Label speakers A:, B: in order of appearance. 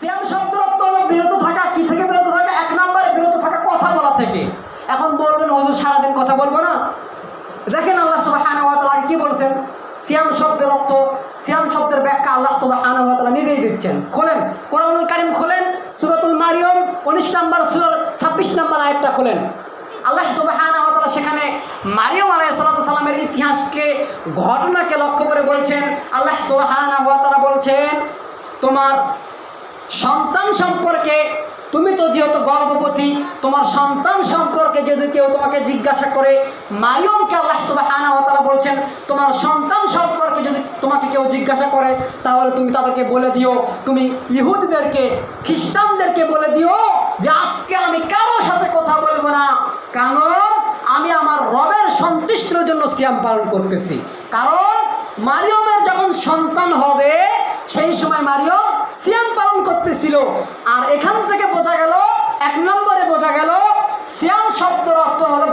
A: সিয়াম শব্দের অর্থ হলো বিরত থাকা। কি থেকে বিরত থাকা? এক নম্বরে বিরত থাকা কথা বলা থেকে। এখন বলবেন হুজুর সারাদিন কথা বলবো না? দেখেন আল্লাহ সুবহানাহু ওয়া তাআলা কি বলছেন সিয়াম শব্দের অর্থ, সিয়াম শব্দের ব্যাখ্যা আল্লাহ সুবহানাহু ওয়া তাআলা নিজেই দিচ্ছেন। খোলেন কোরআনুল কারীম, খোলেন সূরাতুল মারিয়াম 19 নম্বর সূরার 26 নম্বর আয়াতটা খোলেন। আল্লাহ সুবহানাহু ওয়া তাআলা সেখানে মারিয়াম আলাইহিস সালামের ইতিহাসকে, ঘটনাকে লক্ষ্য করে বলছেন। আল্লাহ সুবহানাহু ওয়া তাআলা বলছেন তোমার সন্তান সম্পর্কে, তুমি তো যেহেতু গর্ভবতী, তোমার সন্তান সম্পর্কে যদি কেউ তোমাকে জিজ্ঞাসা করে, মারিয়মকে আল্লাহ সুবহানাহু ওয়া তাআলা বলছেন তোমার সন্তান সম্পর্কে যদি তোমাকে কেউ জিজ্ঞাসা করে, তাহলে তুমি তাদেরকে বলে দিও, তুমি ইহুদিদেরকে, খ্রিস্টানদেরকে বলে দিও যে আজকে আমি কারোর সাথে কথা বলবো না, কারণ আমি আমার রবের সন্তুষ্টির জন্য সিয়াম পালন করতেছি। কারণ মারিয়মের যখন সন্তান হবে সেই সময় মারিয়ম সিয়াম পালন করতেছিল। আর এখান থেকে বোঝা গেল, এক নম্বরে বোঝা গেল সিয়াম শব্দের অর্থ হলো